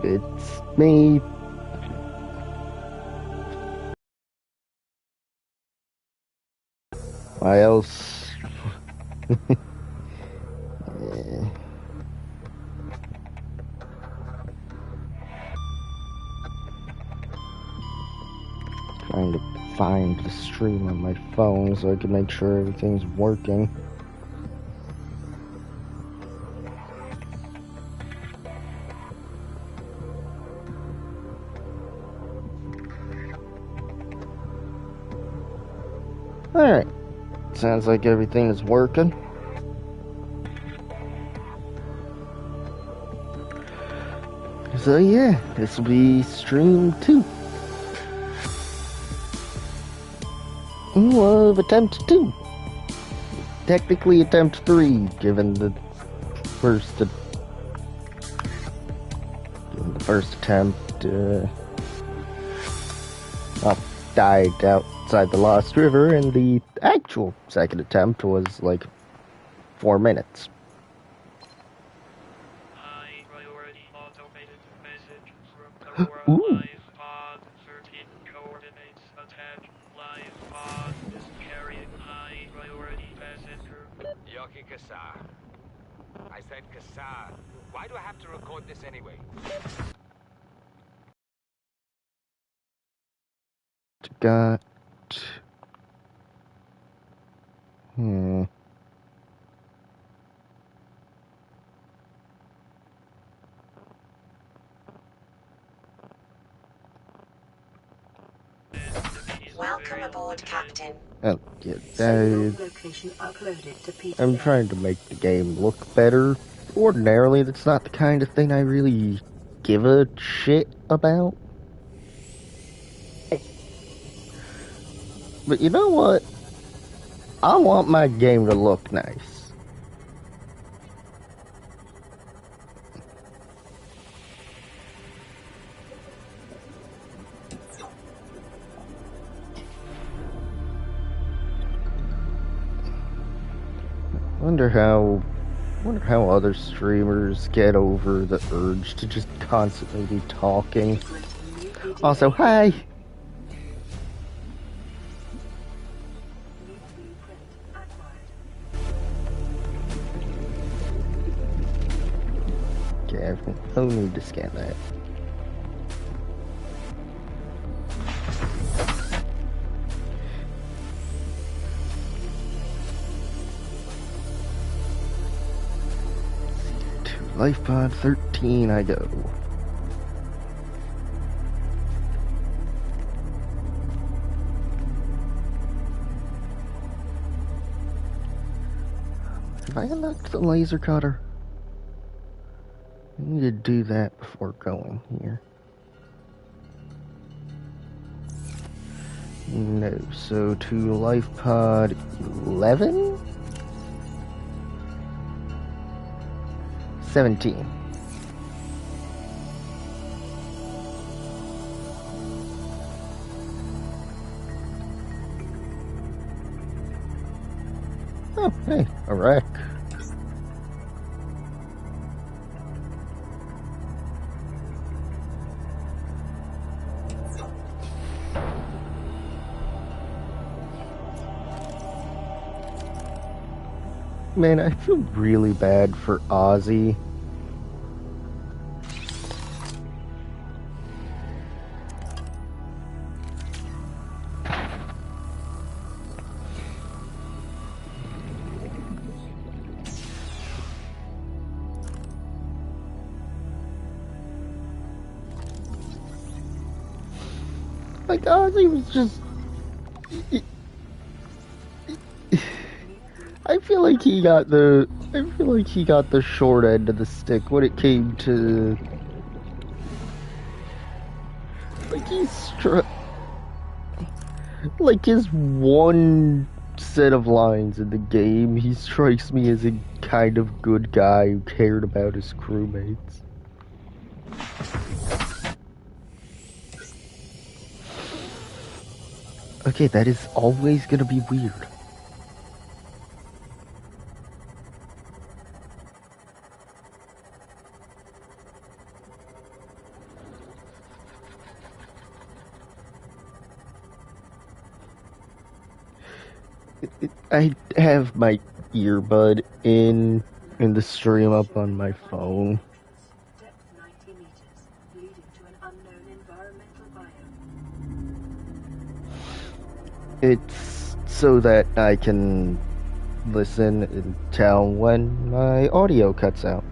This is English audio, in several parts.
It's me. Why else? Yeah. Trying to find the stream on my phone so I can make sure everything's working. Alright. Sounds like everything is working. So yeah, this will be stream 2 of attempt 2. Technically attempt 3, given the first attempt died outside the Lost River, and the actual second attempt was like 4 minutes. High priority automated message from the Ooh. live pod 13 coordinates attached. Live pod is carrying high priority passenger. Yoki Kassar. I said Kassar. Why do I have to record this anyway? Got... Welcome aboard, Captain. Oh, yeah, I'm trying to make the game look better. Ordinarily, that's not the kind of thing I really give a shit about. But you know what? I want my game to look nice. Wonder how other streamers get over the urge to just constantly be talking. Also, hi! Okay, I need to scan that. Life pod 13 I go. Have I unlocked the laser cutter? I need to do that before going here. No, so to life pod 11? 17. Oh, hey, a wreck. Man, I feel really bad for Ozzy. Like, Ozzy was just... I feel like he got the short end of the stick when it came to... Like, like, his one set of lines in the game, he strikes me as a kind of good guy who cared about his crewmates. Okay, that is always gonna be weird. I have my earbud in and the stream up on my phone. Depth 90 meters, leading to an unknown environmental biome. It's so that I can listen and tell when my audio cuts out.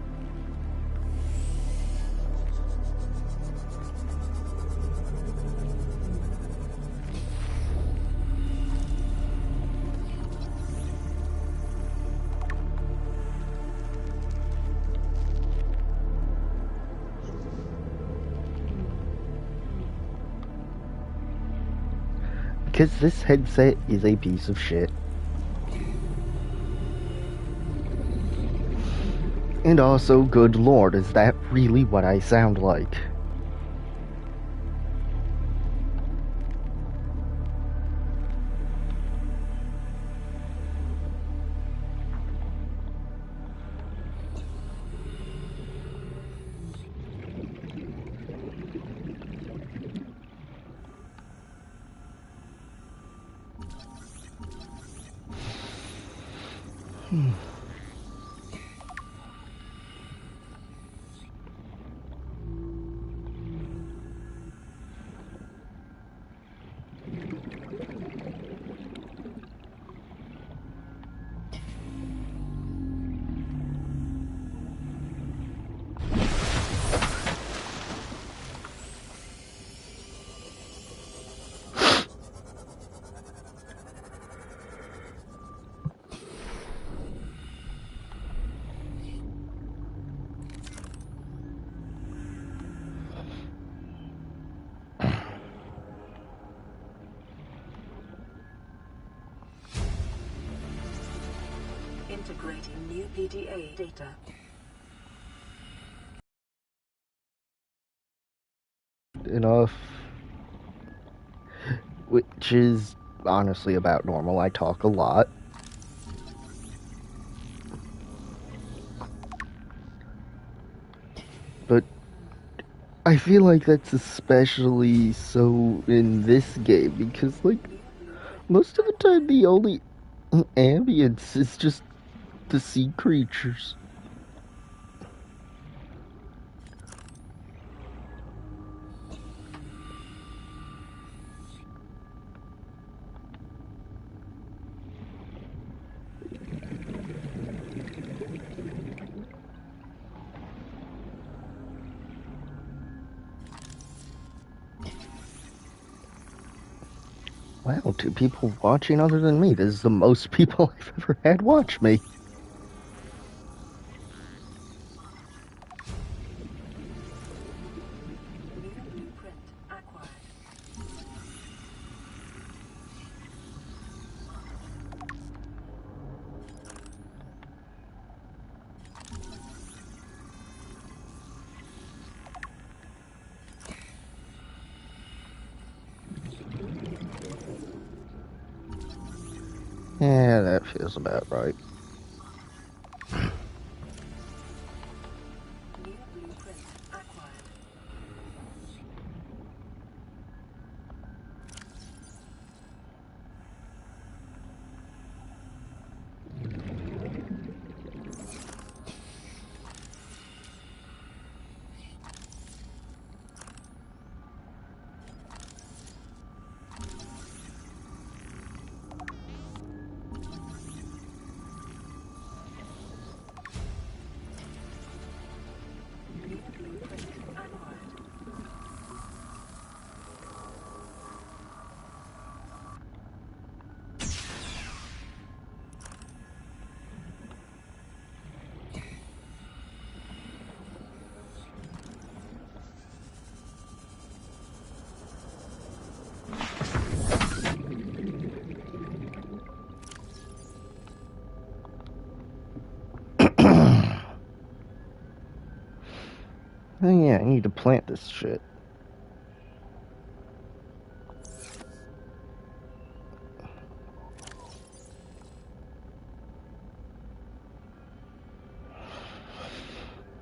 Because this headset is a piece of shit. And also, good lord, is that really what I sound like? Integrating new PDA data. Enough. Which is honestly about normal. I talk a lot. But I feel like that's especially so in this game because, like, most of the time the only ambience is just the sea creatures. Wow, 2 people watching other than me. This is the most people I've ever had watch me. New blueprint acquired. Yeah, that feels about right. New blueprint acquired. New blueprint acquired. Oh yeah, I need to plant this shit.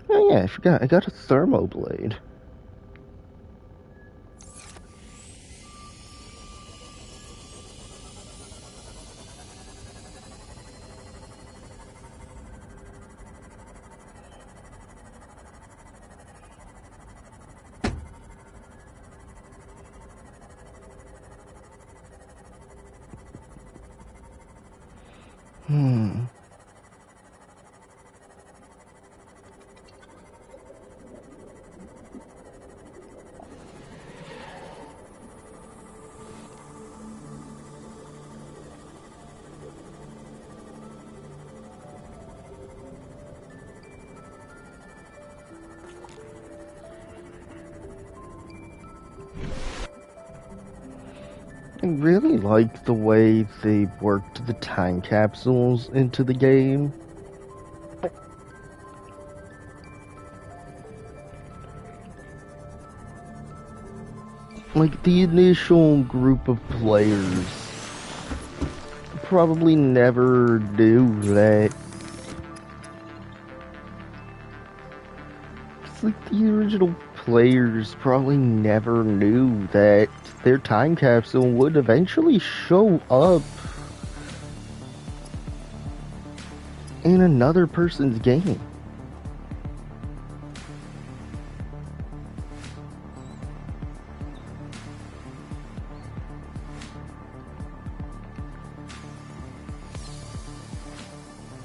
Oh yeah, I forgot. I got a thermoblade. Hmm. I really like the way they worked the time capsules into the game. Like, the initial group of players probably never knew that. It's like the original players probably never knew that their time capsule would eventually show up in another person's game.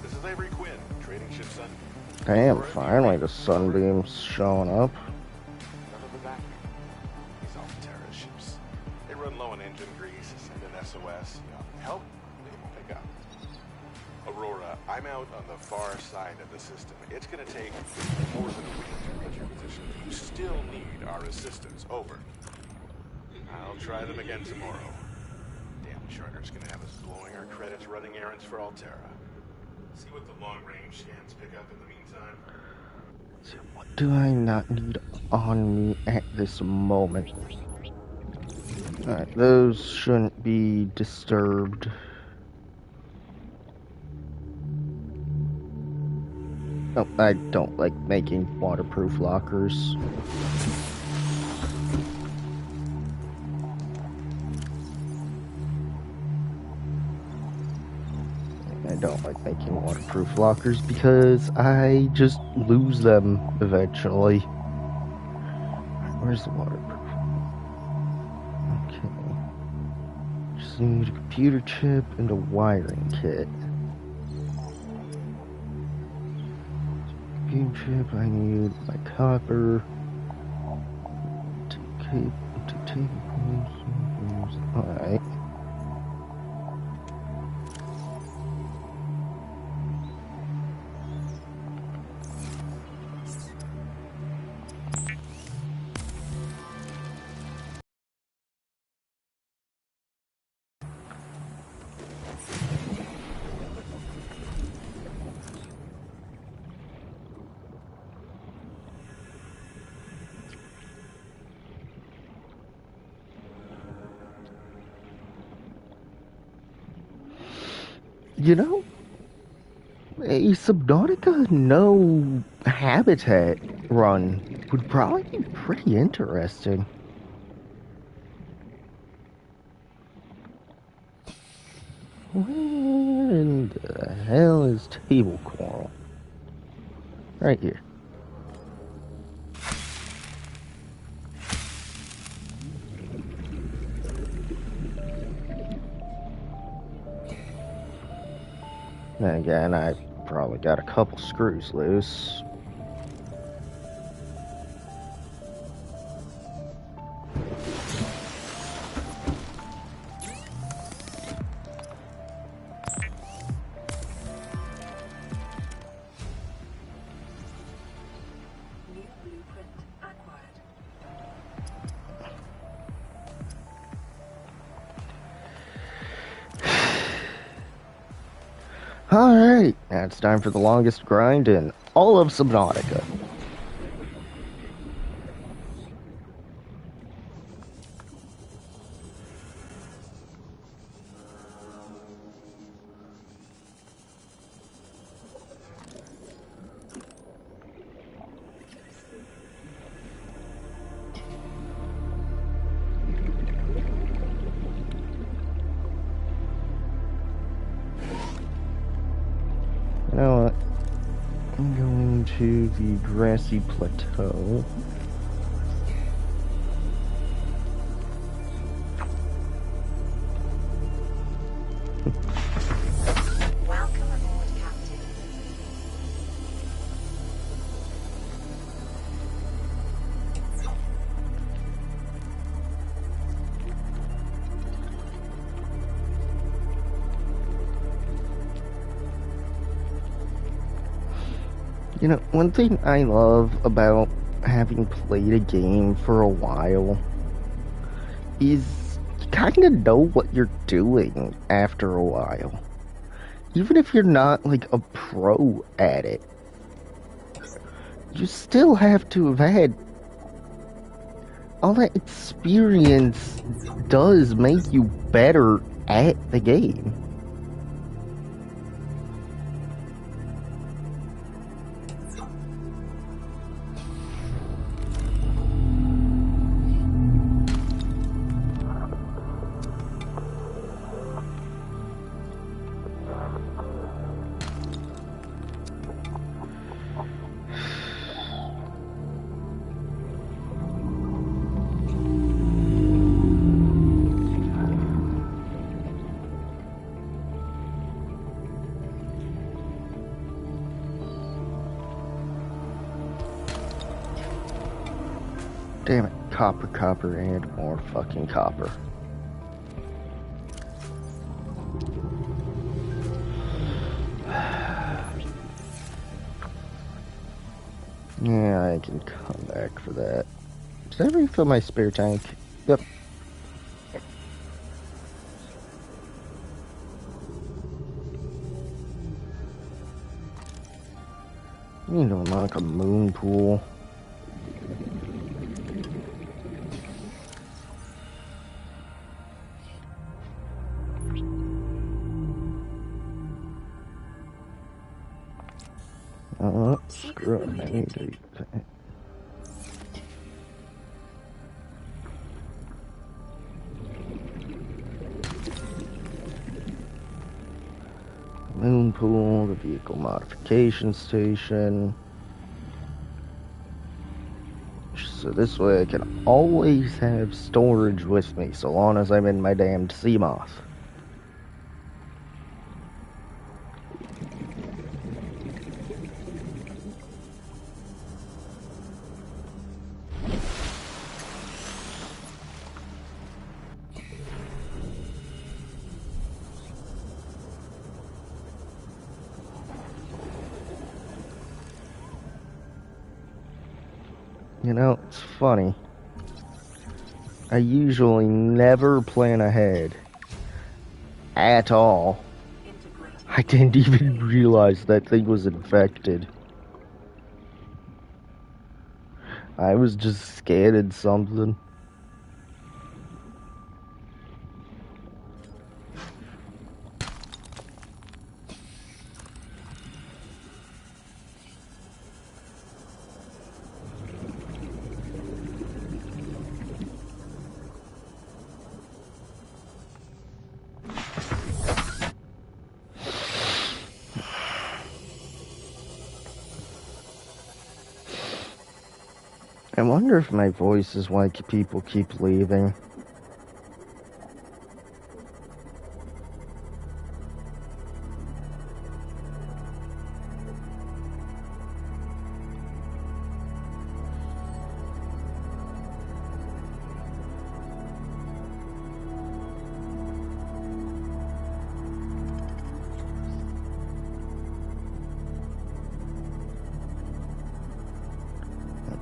This is Avery Quinn, trading ship Sun. Damn, finally the sunbeam's showing up. None of the back. These Alterra ships. They run low on engine grease, send an SOS. Help, they won't pick up. Aurora, I'm out on the far side of the system. It's gonna take more than a week to reach your position. You still need our assistance. Over. I'll try them again tomorrow. Damn charter's gonna have us blowing our credits running errands for Alterra. See what the long-range scans pick up in the meantime. So what do I not need on me at this moment? Alright, those shouldn't be disturbed. Oh, I don't like making waterproof lockers. I don't like making waterproof lockers because I just lose them eventually. Where's the waterproof? Okay. Just need a computer chip and a wiring kit. Computer chip, I need my copper. Alright. You know, a Subnautica no habitat run would probably be pretty interesting. Where in the hell is table coral? Right here. Then again, I probably got a couple screws loose. New blueprint acquired. Alright, now it's time for the longest grind in all of Subnautica. You know what? I'm going to the grassy plateau. Welcome You know, one thing I love about having played a game for a while is you kind of know what you're doing after a while. Even if you're not like a pro at it, you still have to have had all that experience does make you better at the game. Damn it, copper, copper, and more fucking copper. Yeah, I can come back for that. Did I refill my spare tank? Yep. I need to unlock a moon pool. Oh, screw it. I need to... Moon pool, the vehicle modification station. So this way I can always have storage with me, so long as I'm in my damned CMOS. You know, it's funny. I usually never plan ahead. At all. I didn't even realize that thing was infected. I was just scanning something. I wonder if my voice is why people keep leaving.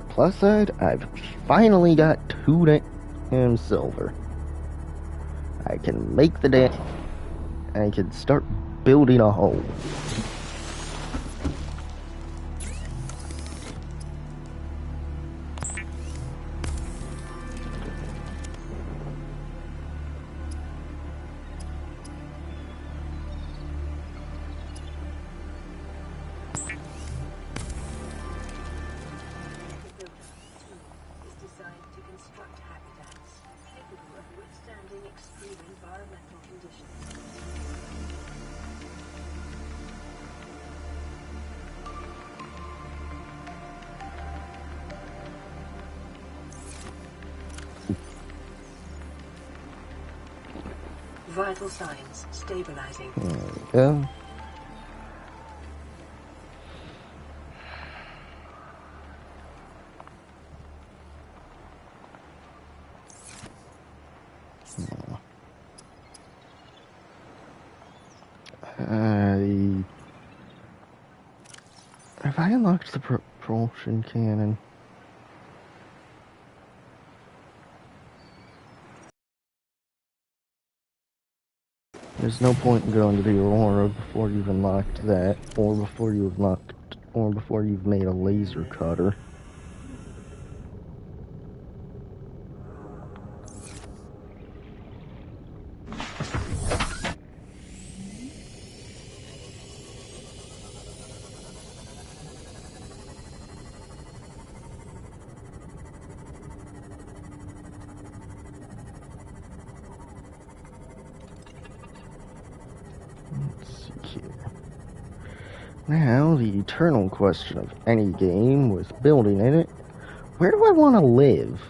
Plus side, I've finally got 2 damn silver. I can make the dam. I can start building a hole. Is designed to construct habitats capable of withstanding extreme environmental conditions. Vital signs stabilizing. There we go. Have I unlocked the propulsion cannon? There's no point in going to the Aurora before you've unlocked that, or before you've made a laser cutter. Now, the eternal question of any game with building in it, where do I want to live?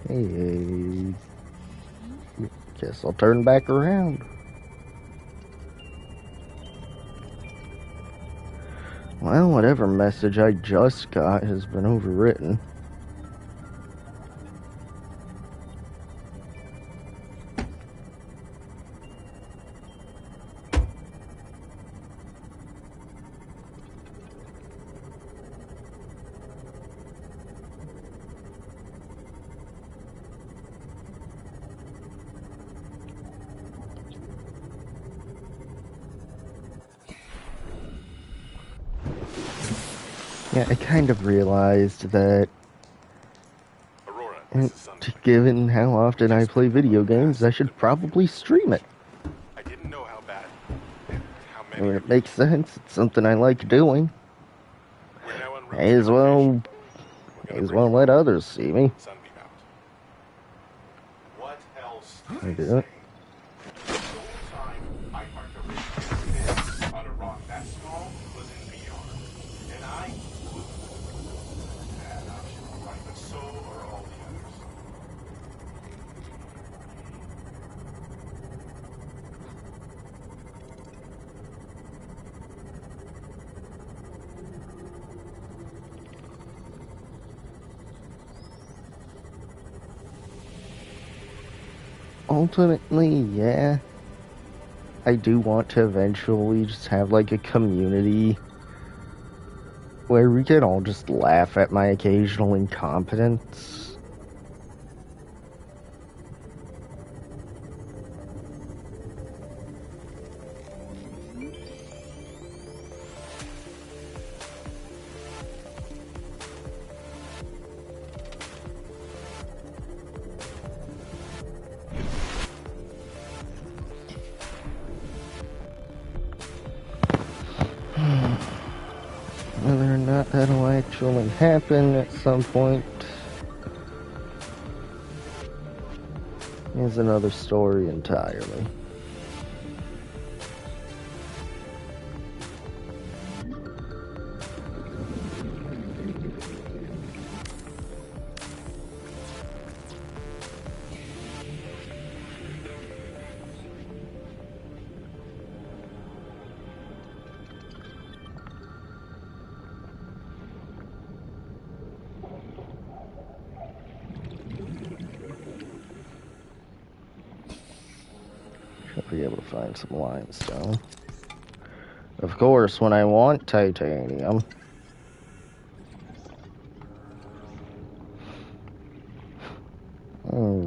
Hey, guess I'll turn back around. Well, whatever message I just got has been overwritten. Yeah, I kind of realized that, Aurora, given how often I play video games, I should probably stream it. I didn't know how bad and how I many. mean, it makes sense. It's something I like doing. We're now en route May to as the well, location. We're may gonna as bring well you let up. others see me. Sunbeam out. What else? I do it. The whole time I parked a rig on a rock that small was in VR. And I blew it. Bad option, right? But so are all the others. Ultimately, yeah. I do want to eventually just have like a community where we can all just laugh at my occasional incompetence. Whether or not that'll actually happen at some point is another story entirely. Should be able to find some limestone. Of course, when I want titanium.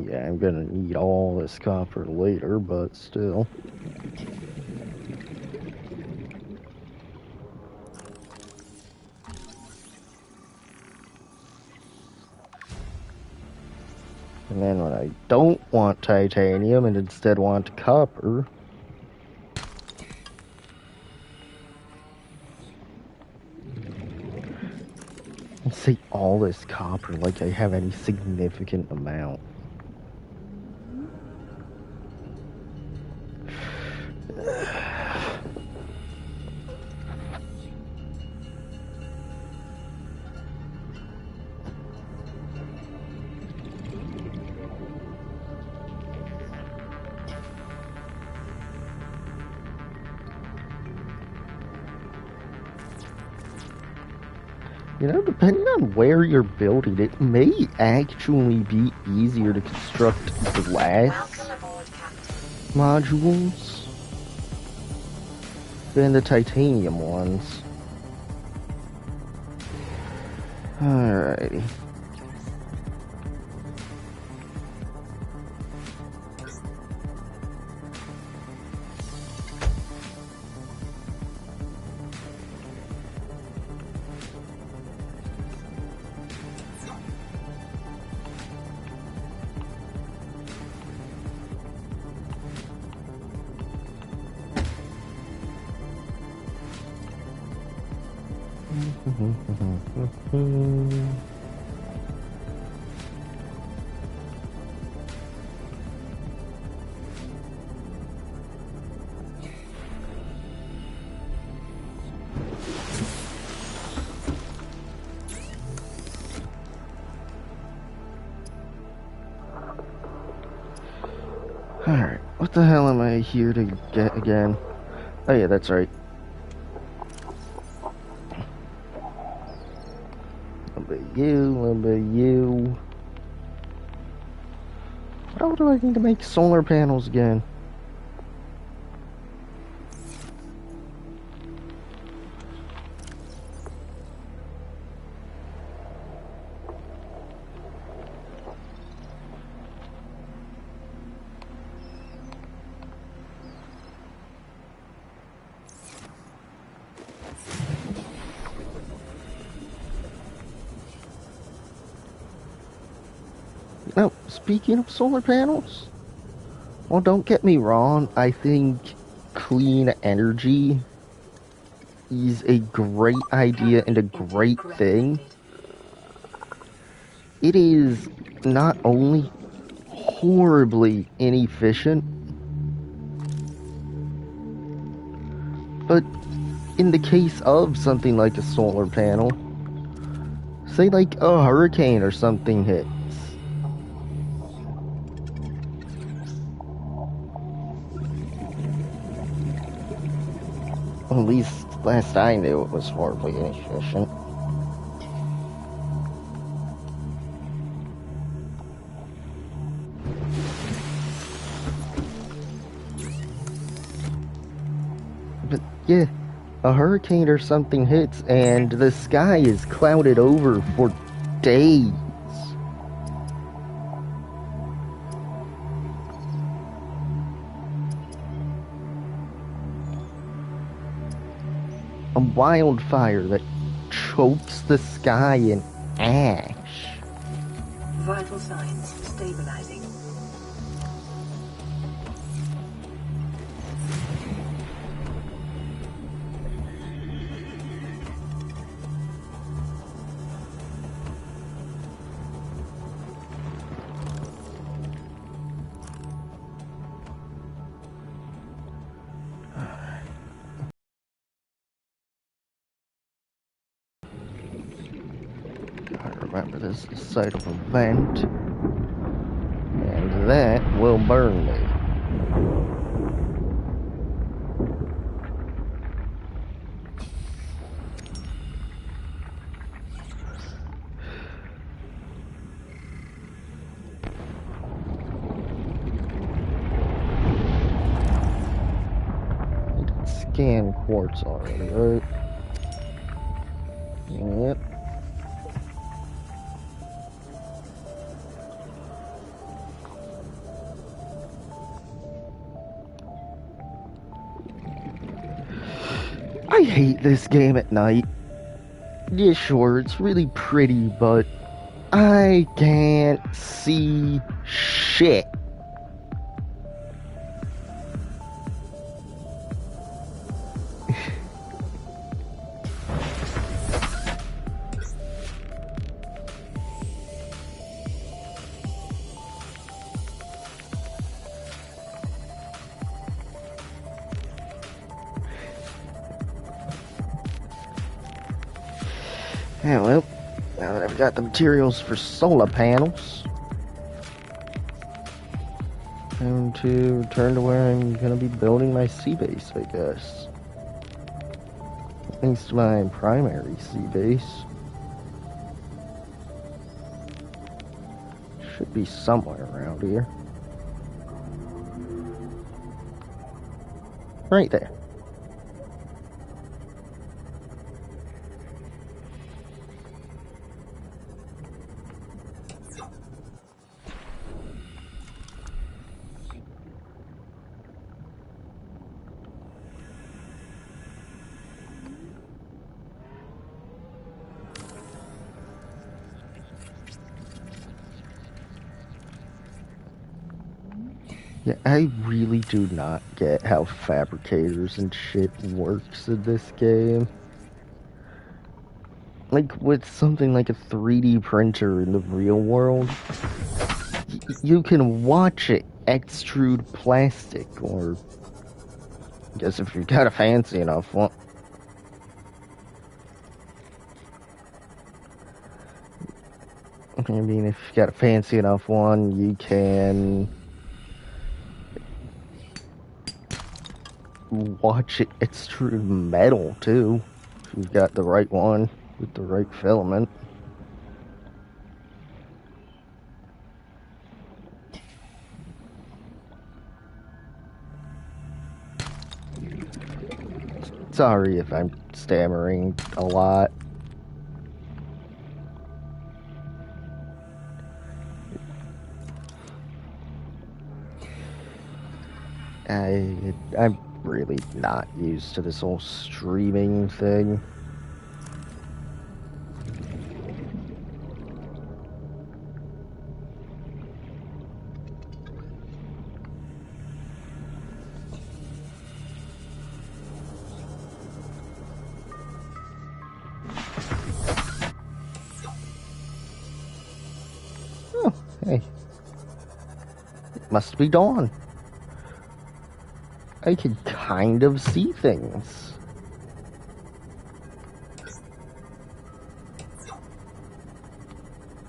Yeah, I'm gonna need all this copper later, but still. And then when I don't want titanium and instead want copper, I say all this copper like I have any significant amount. You know, depending on where you're building, it may actually be easier to construct glass modules than the titanium ones. Alrighty. Alright, what the hell am I here to get again? Oh yeah, that's right. A little bit you, a little bit you. How do I need to make solar panels again? Oh, speaking of solar panels, well, don't get me wrong, I think clean energy is a great idea and a great thing. It is not only horribly inefficient, but in the case of something like a solar panel, say like a hurricane or something hits, at least last I knew it was horribly inefficient. But yeah, a hurricane or something hits and the sky is clouded over for days. A wildfire that chokes the sky in ash. Vital signs stabilizing. Remember, this is the site of a vent, and that will burn me. I did scan quartz already, right? Yep. I hate this game at night. Yeah, sure, it's really pretty, but I can't see shit. Yeah, well, now that I've got the materials for solar panels, time to return to where I'm gonna be building my sea base, I guess. At least my primary sea base. Should be somewhere around here. Right there. Yeah, I really do not get how fabricators and shit works in this game. Like, with something like a 3D printer in the real world, you can watch it extrude plastic, or I guess if you've got a fancy enough one. I mean, if you've got a fancy enough one, you can watch it extrude metal, too, if you've got the right one with the right filament. Sorry if I'm stammering a lot. I'm really not used to this whole streaming thing. Oh, hey. It must be dawn. I can kind of see things.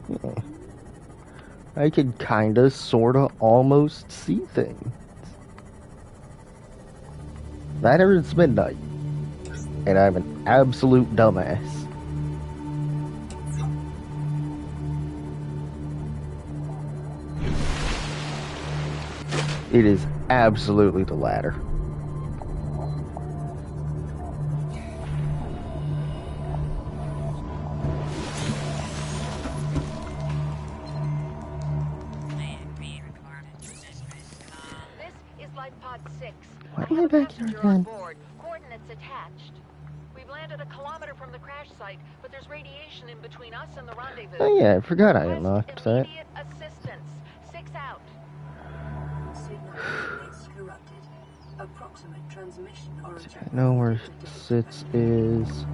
Yeah. I can kinda, sorta, almost see things. Matter it's midnight, and I'm an absolute dumbass. It is absolutely the latter. Why am I back here again? Coordinates attached. We've landed a kilometer from the crash site, but there's radiation in between us and the rendezvous. Oh yeah, I forgot I unlocked that. Immediate assistance. 6 out. Signal is corrupted. Approximate transmission origin. I know where 6 is.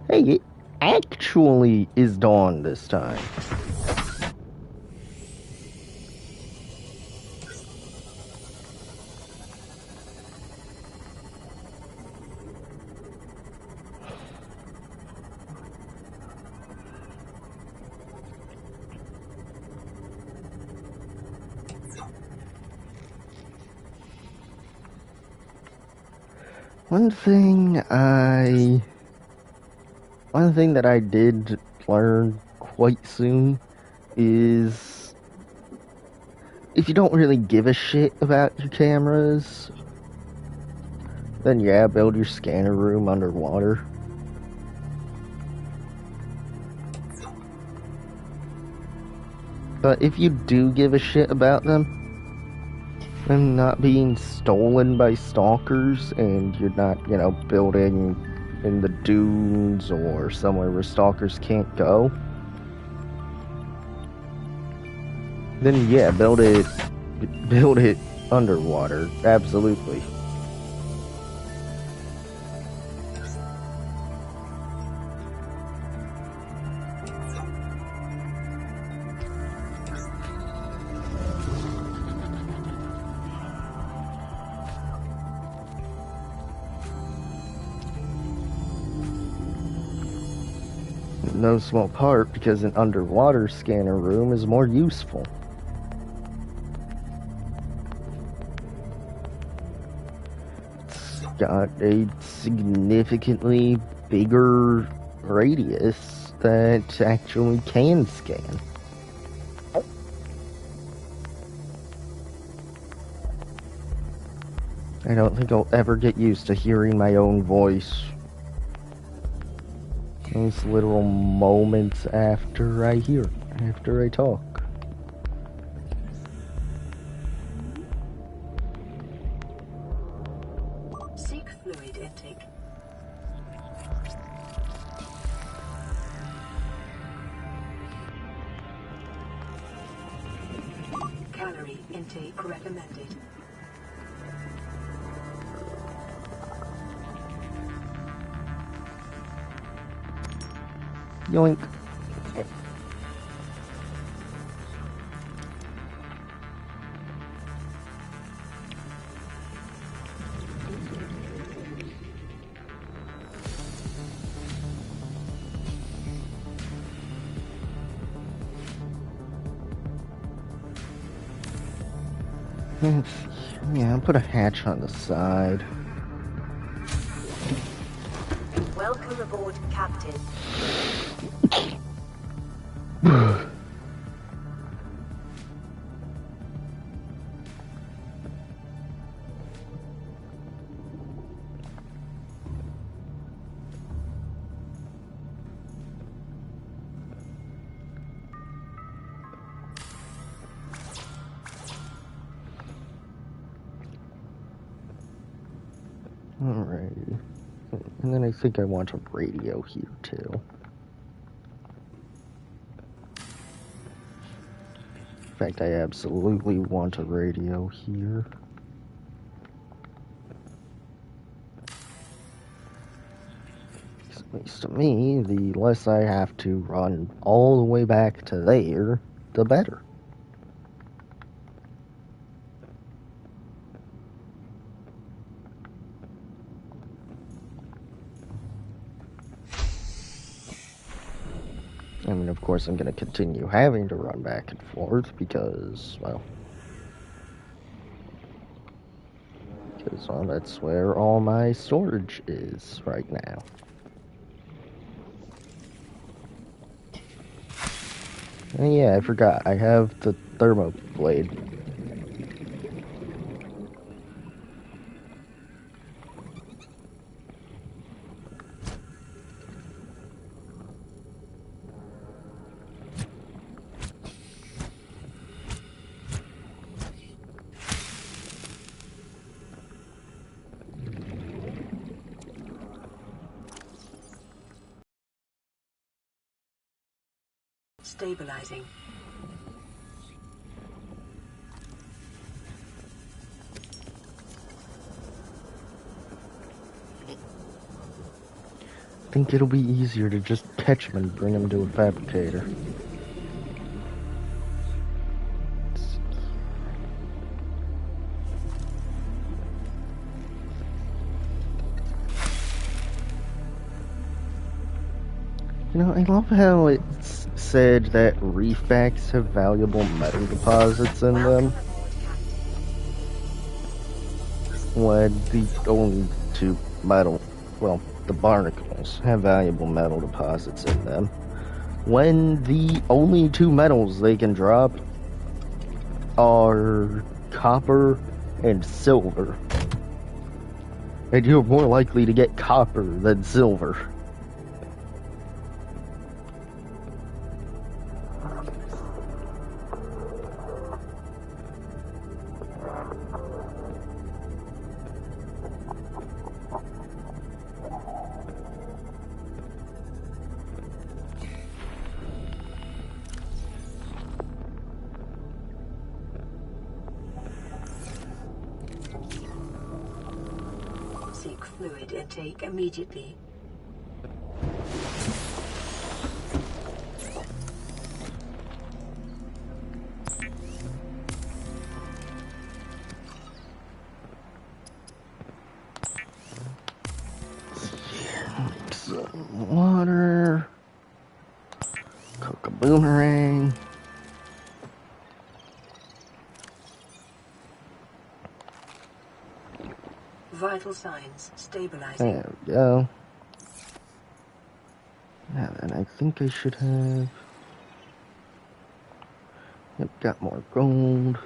Hey, it actually is dawn this time. One thing that I did learn quite soon is if you don't really give a shit about your cameras, then yeah, build your scanner room underwater. But if you do give a shit about them not being stolen by stalkers, and you're not, building in the dunes or somewhere where stalkers can't go, then yeah, build it underwater, absolutely. no small part because an underwater scanner room is more useful. It's got a significantly bigger radius that actually can scan. I don't think I'll ever get used to hearing my own voice. Those literal moments after I talk. Seek fluid intake. Calorie intake recommended. Yoink. Yeah, I'll put a hatch on the side. Welcome aboard, Captain. Alrighty. And then I think I want a radio here too. In fact, I absolutely want a radio here. At least to me, the less I have to run all the way back to there, the better. I mean, of course, I'm going to continue having to run back and forth because, well, that's where all my storage is right now. And yeah, I forgot, I have the thermo blade. Stabilizing. I think it'll be easier to just catch him and bring him to a fabricator. You know, I love how it's said that reefbacks have valuable metal deposits in them, when the only two metal, well, the barnacles have valuable metal deposits in them, when the only two metals they can drop are copper and silver. And you're more likely to get copper than silver. Seek fluid intake immediately. Some water. a boomerang. Vital signs stabilizing. There we go. Now then, I think I should have... Yep, got more gold.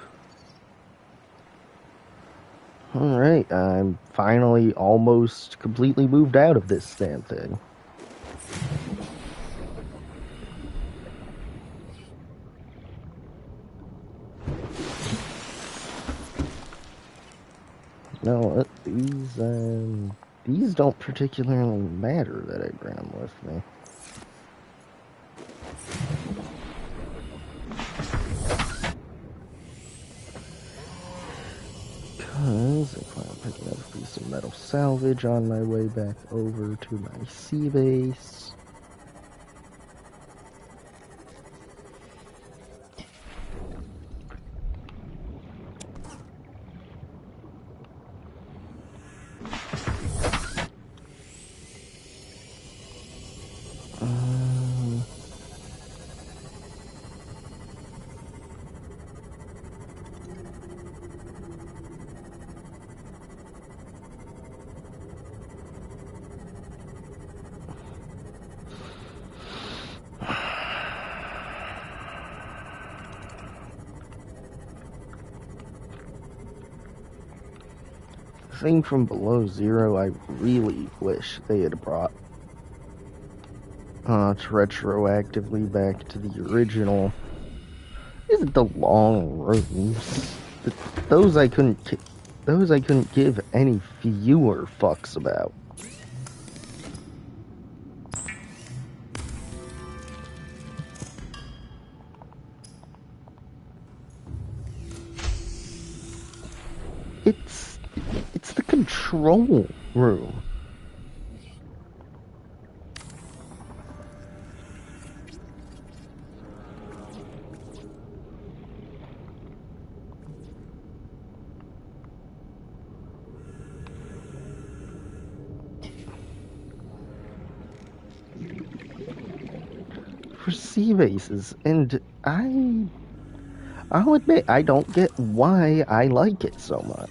Alright, I'm finally almost completely moved out of this damn thing. No, what? These don't particularly matter that I bring them with me. Because I plan on picking up a piece of metal salvage on my way back over to my sea base. Thing from below zero, I really wish they had brought retroactively back to the original. Isn't the long rooms? Those I couldn't give any fewer fucks about. It's the control room. For sea bases, and I'll admit I don't get why I like it so much.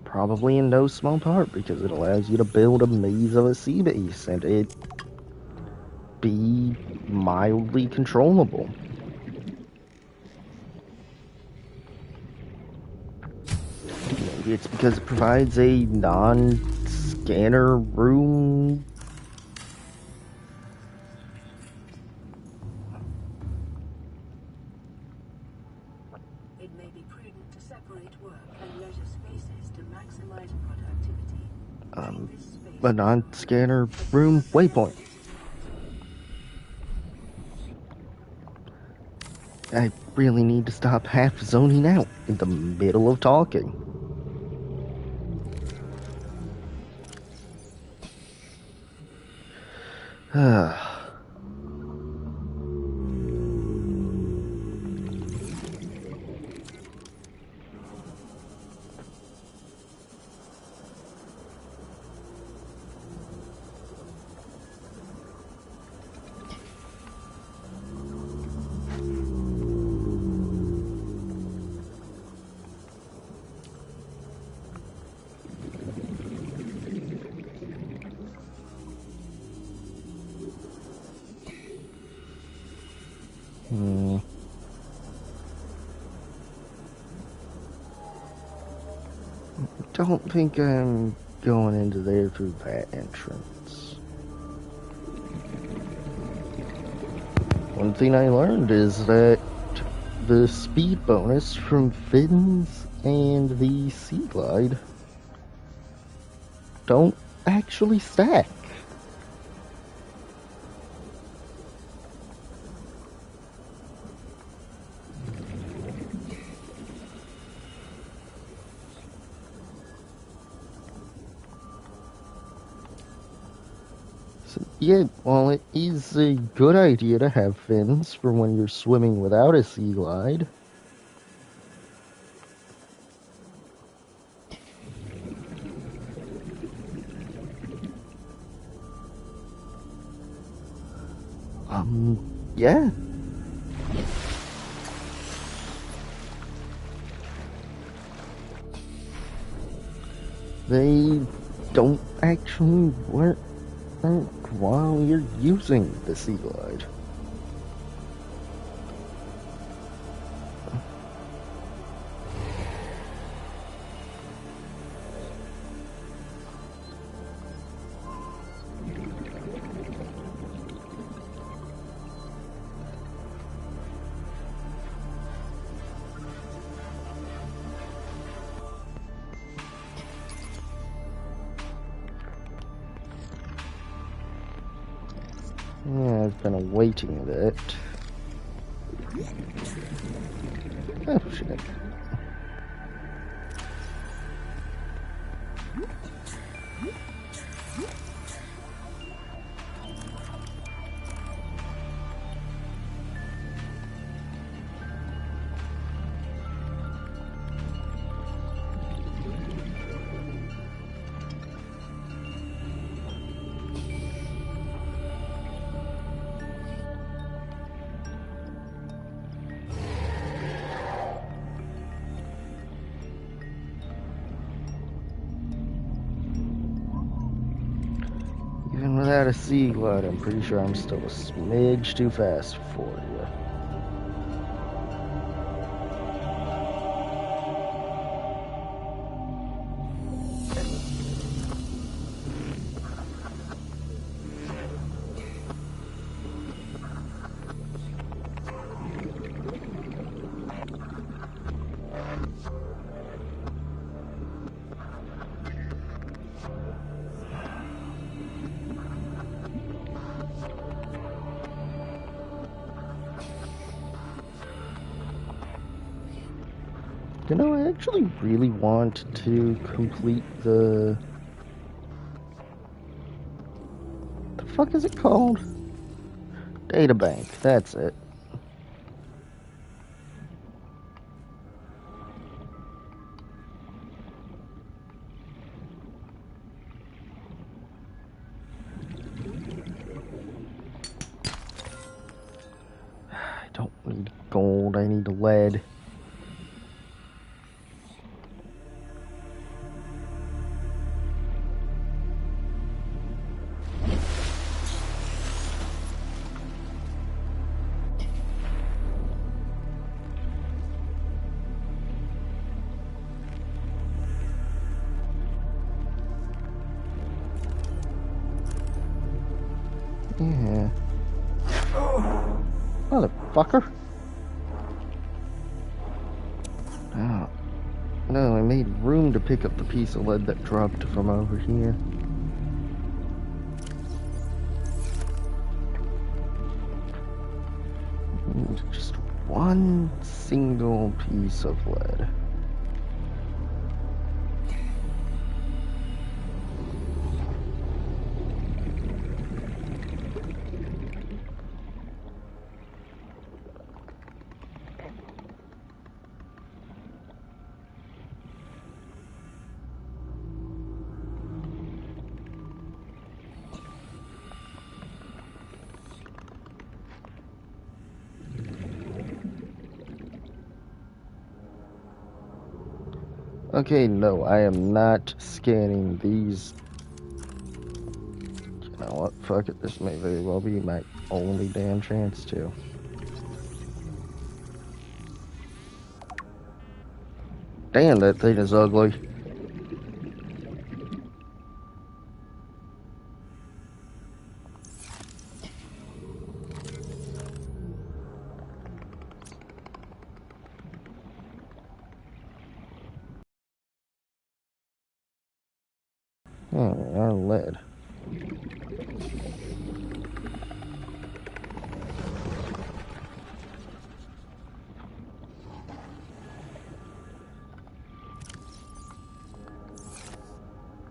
Probably in no small part because it allows you to build a maze of a sea base and it be mildly controllable. Maybe it's because it provides a non-scanner room. It may be prudent to separate work and leisure spaces to maximize productivity. A non-scanner room waypoint. I really need to stop half zoning out in the middle of talking. Don't think I'm going into there through that entrance. One thing I learned is that the speed bonus from fins and the Sea Glide don't actually stack. Yeah, well, it is a good idea to have fins for when you're swimming without a Sea Glide. Yeah. They don't actually work while you're using the sea glide. Yeah, I've been awaiting it. Oh shit. Even without a sea glide, I'm pretty sure I'm still a smidge too fast for you. You know, I actually really want to complete the fuck is it called? Data bank, that's it. I don't need gold, I need lead. Yeah. Motherfucker. Oh. No, I made room to pick up the piece of lead that dropped from over here. And just one single piece of lead. Okay, no, I am not scanning these. You know what? Fuck it, this may very well be my only damn chance to. Damn, that thing is ugly. Oh, our lead.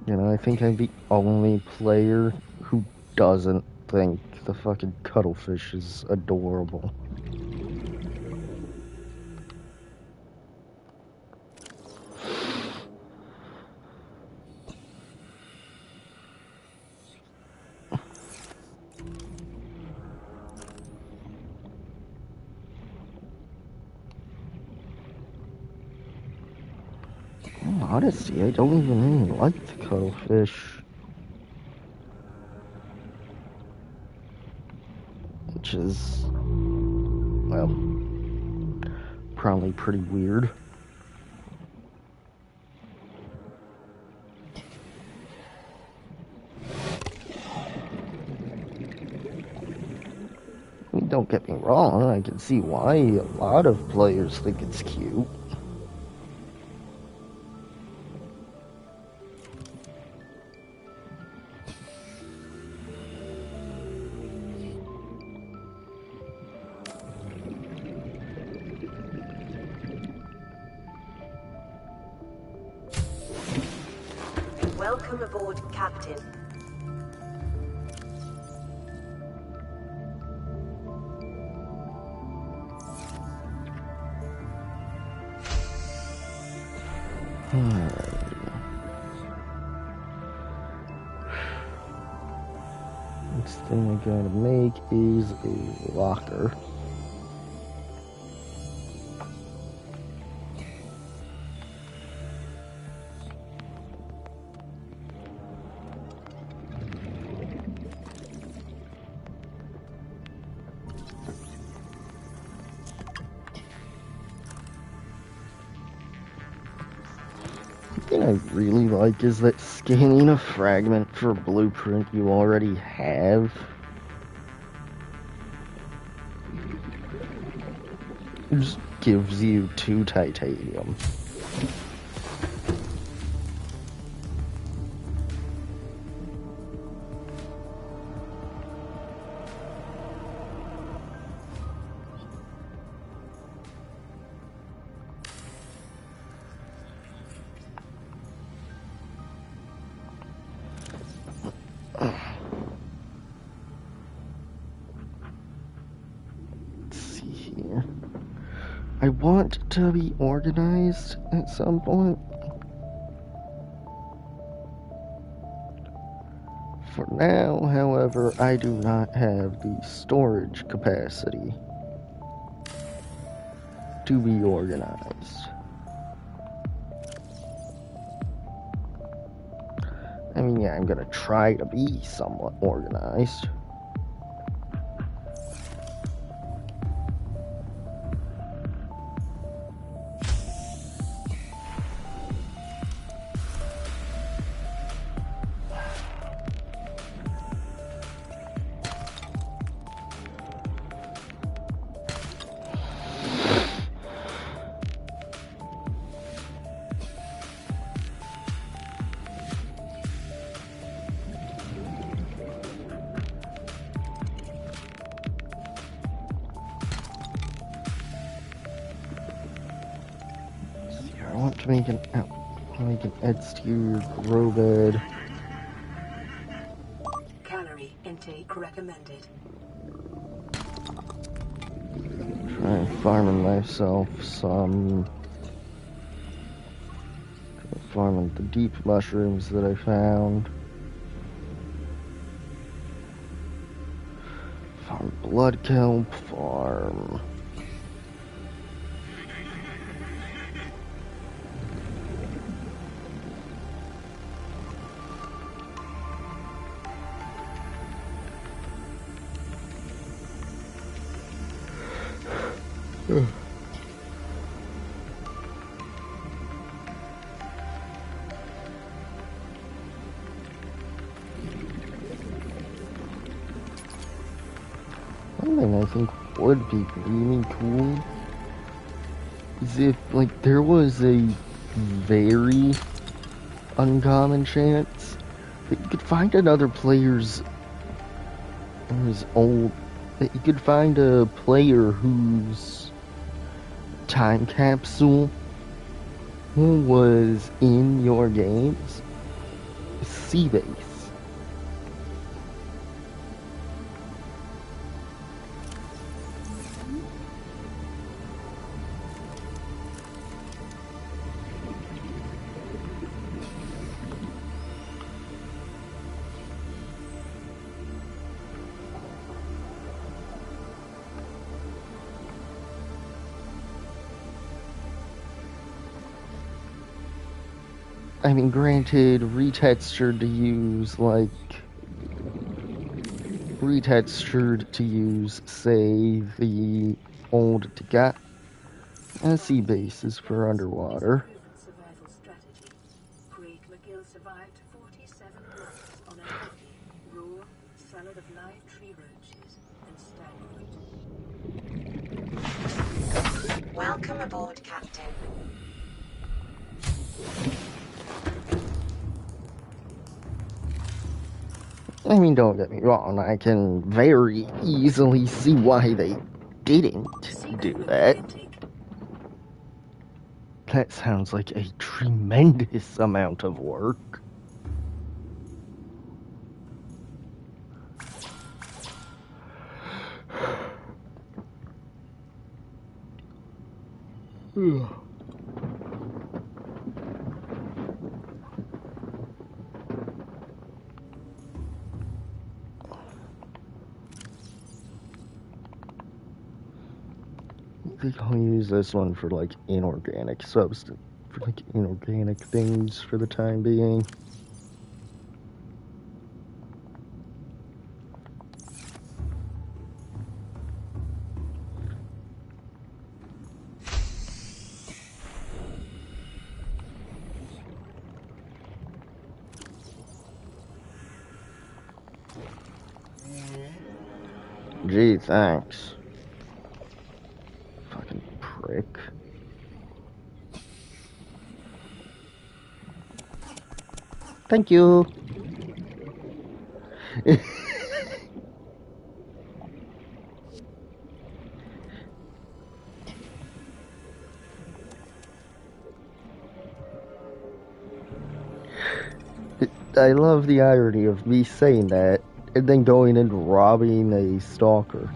You know, I think I'm the only player who doesn't think the fucking cuttlefish is adorable. Honestly, I don't even really like the cuttlefish. Which is, well, probably pretty weird. Don't get me wrong, I can see why a lot of players think it's cute. Welcome aboard, Captain. Next thing I gotta make is a locker. Thing I really like is that scanning a fragment for a blueprint you already have just gives you 2 titanium. I want to be organized at some point. For now, however, I do not have the storage capacity to be organized. I mean, yeah, I'm gonna try to be somewhat organized. I want to make an exterior grow bed. Calorie intake recommended. Try farming myself some. Farming the deep mushrooms that I found. Farm blood kelp, farm. One thing I think would be really cool is if, like, there was a very uncommon chance that you could find another player's old. That you could find a player whose time capsule who was in your game's sea base. I mean, granted, retextured to use, say, the old sea bases for underwater. Survival strategy. Craig McGill survived 47 months on a healthy, raw salad of live tree roaches and stag fruit. Welcome aboard, Captain. I mean, don't get me wrong, I can very easily see why they didn't do that. That sounds like a tremendous amount of work. I think I'll use this one for like inorganic things for the time being. Gee, thanks. Fucking prick. Thank you. I love the irony of me saying that and then going and robbing a stalker.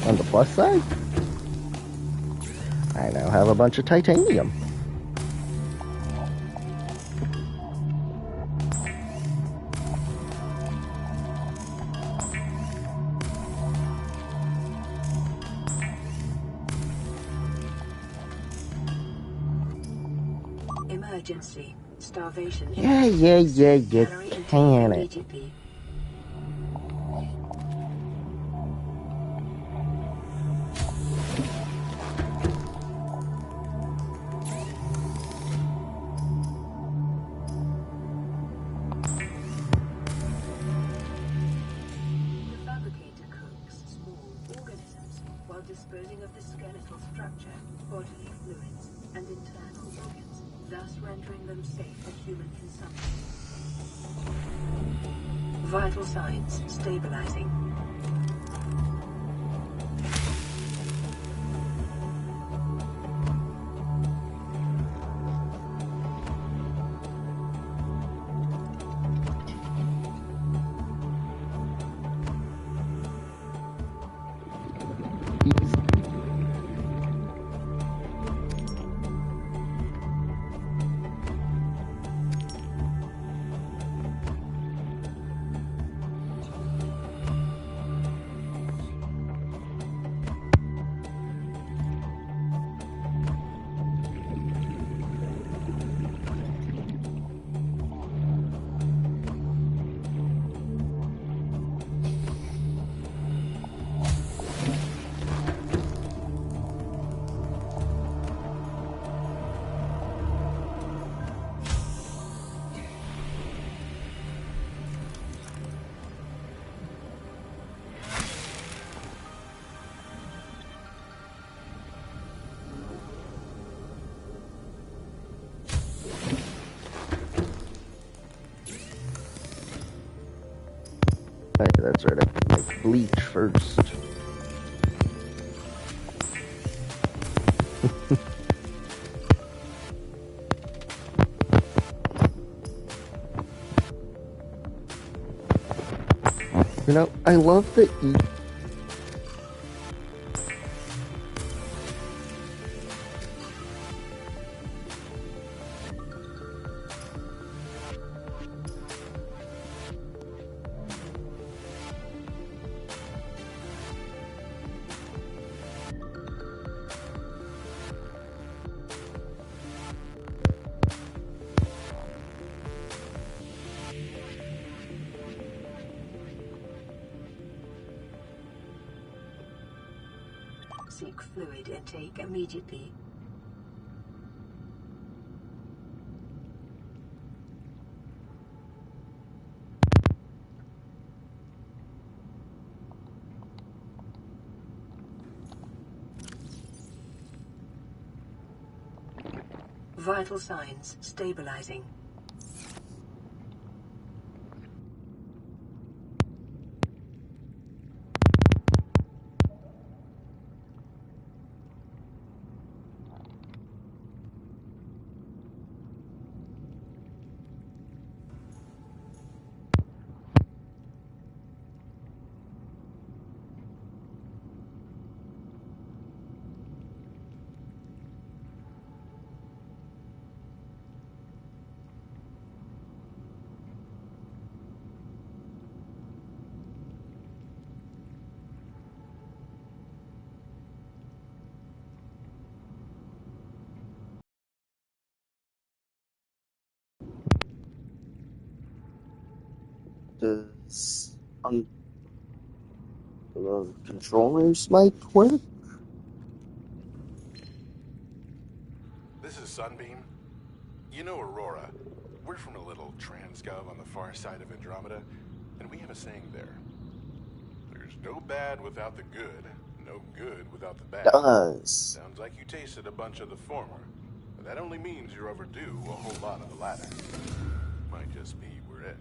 On the plus side, I now have a bunch of titanium. Emergency. Starvation. Yeah, you can it. Disposing of the skeletal structure, bodily fluids, and internal organs, thus rendering them safe for human consumption. Vital signs stabilizing. That's right, I have to make bleach first. You know, I love that Block fluid intake immediately. Vital signs stabilizing. Does the controllers mic work? This is Sunbeam. You know Aurora. We're from a little transgov on the far side of Andromeda, and we have a saying there. There's no bad without the good, no good without the bad. Does. Sounds like you tasted a bunch of the former, but that only means you're overdue a whole lot of the latter. Might just be we're in.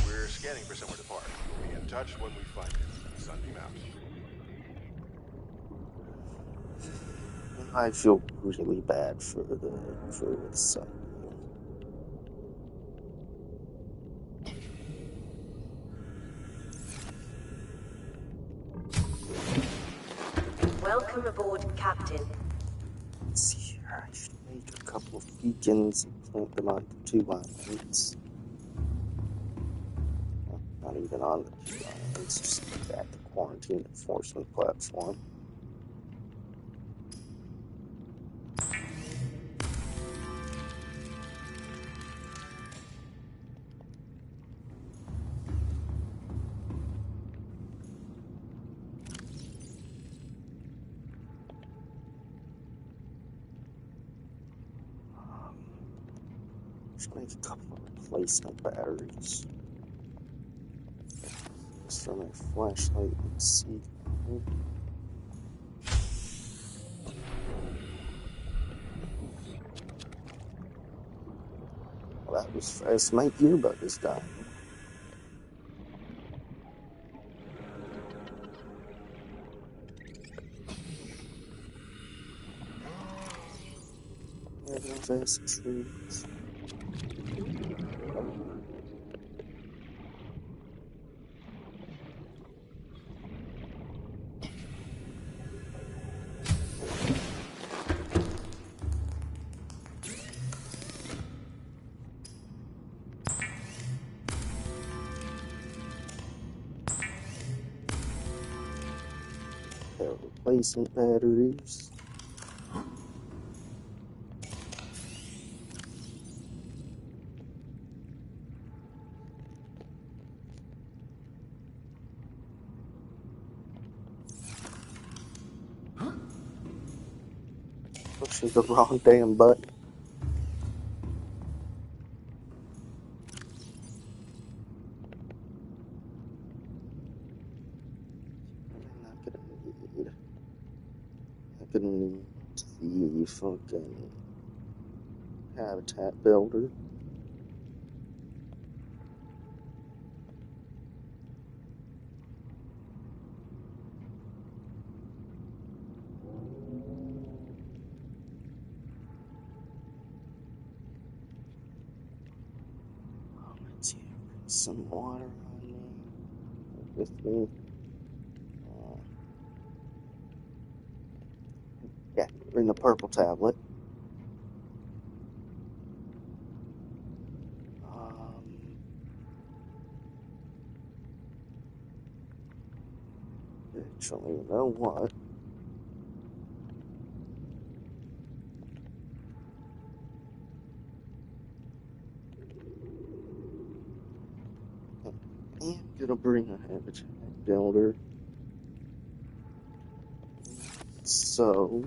We're scanning for somewhere to park. We'll be in touch when we find it. Sunbeam out. I feel really bad for the son. Welcome aboard, Captain. Let's see here. I should make a couple of beacons and plant them on the 2 islands. Well, not even on the 2 islands, just at the quarantine enforcement platform. Should make a couple of replacement batteries. Just for my flashlight and see. Well, that was fast. My earbud is dying. Yeah, those acid trees. Replacement batteries. Pushing the wrong damn button. I'm not gonna need the fucking habitat builder. Let's see, bring some water on me. With me. Yeah, bring the purple tablet. Actually, you know what? I am gonna bring a habitat builder. So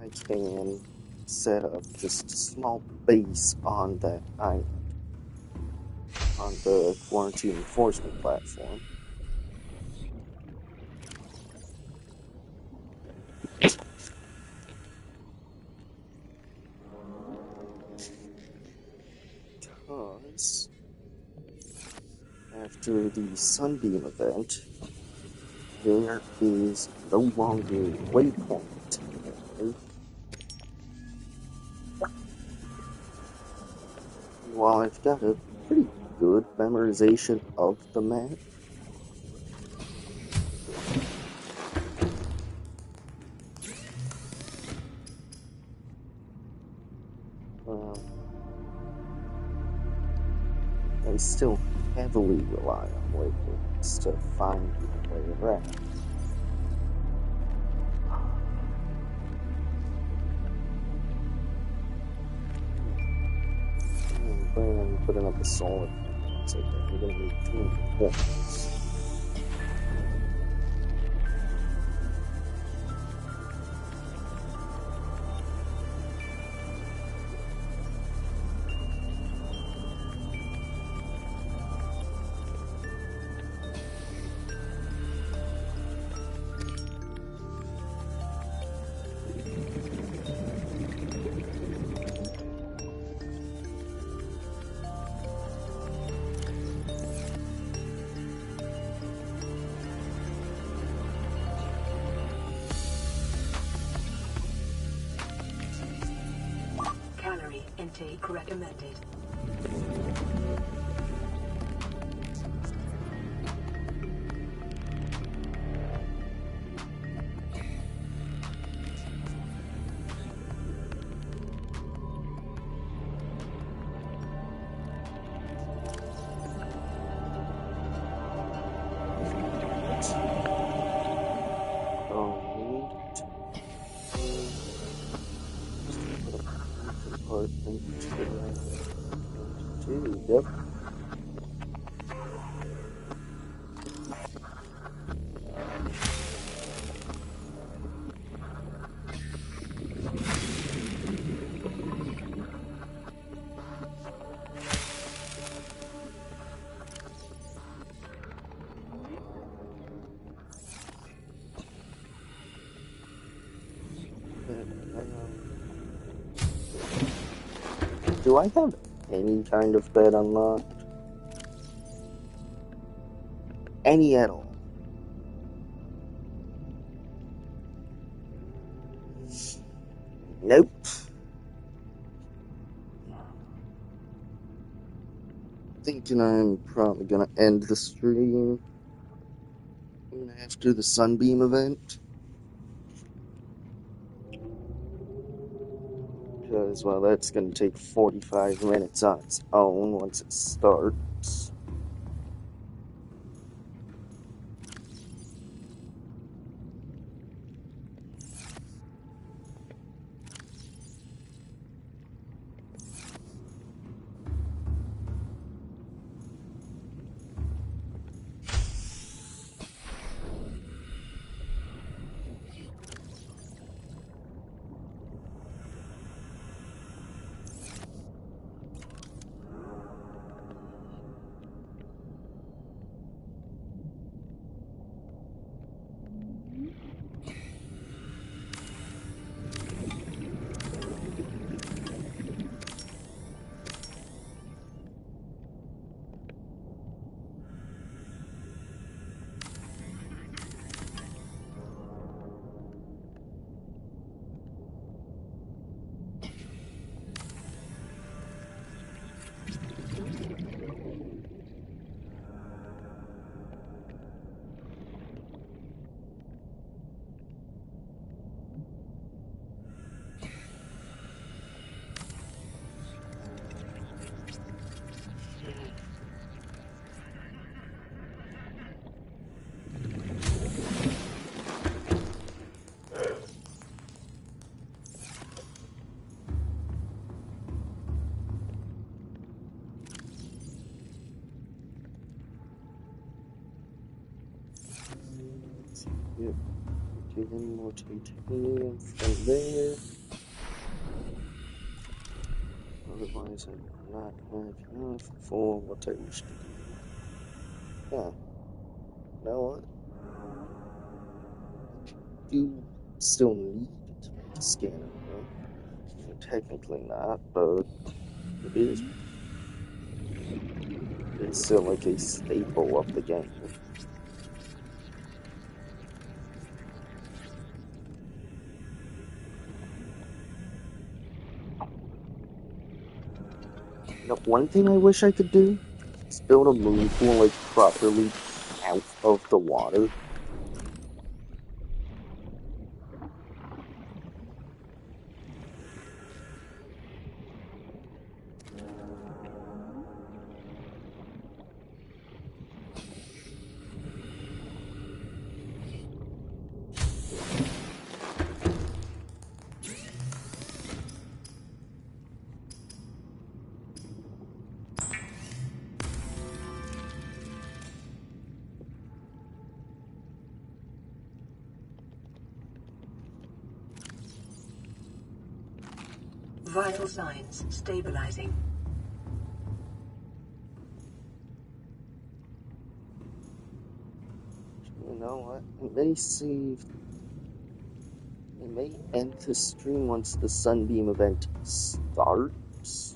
I can set up just a small base on that island, on the quarantine enforcement platform. Because after the Sunbeam event, there is no longer a waypoint there. While I've got a pretty good memorization of the map, I still heavily rely on waypoints to find my way around. I'm planning on putting up a solar panel, so I'm gonna need 2 points. Calorie intake recommended. Yep. Do I have any kind of bed unlocked? Any at all? Nope. Thinking I'm probably gonna end the stream after the Sunbeam event. Because, well, that's gonna take 45 minutes on its own once it starts. Yep. then more titanium from there. Otherwise, I will not have enough for what I wish to do. Yeah, you know what? I do still need to make a scanner, though. Well, technically not, but it is. It's still like a staple of the game. You know, one thing I wish I could do is build a moon pool like properly out of the water. Vital signs stabilizing. You know what? It may save. It may end the stream once the Sunbeam event starts.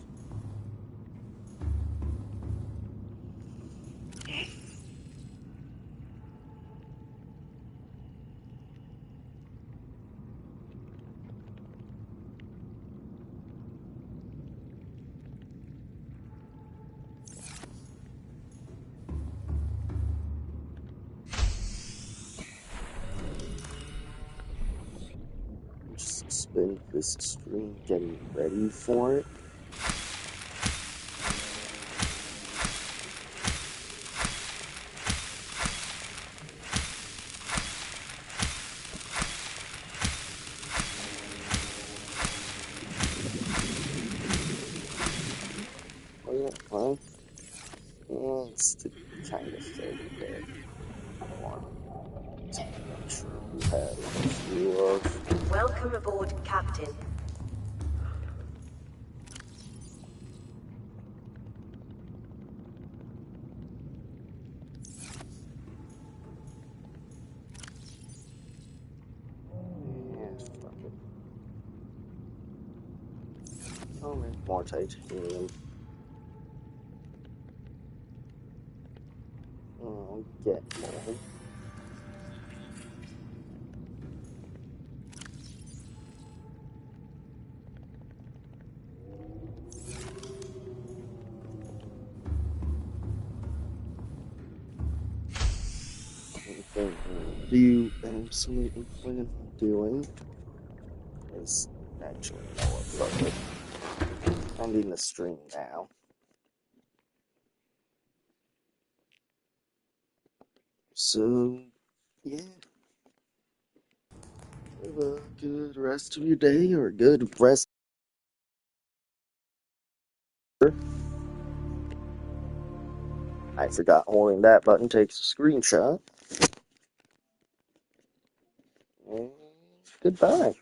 Just spend this stream getting ready for it. Oh yeah, well, yeah, it's the kind of thing that I want to make sure you have a view of. Welcome aboard, Captain. Yeah, fuck it. Oh man, more titanium. Oh, get more. Anything I do absolutely plan on doing is actually, you know what, fuck it. Ending the stream now. So, yeah. Have a good rest of your day, or a good rest. I forgot holding that button takes a screenshot. And goodbye.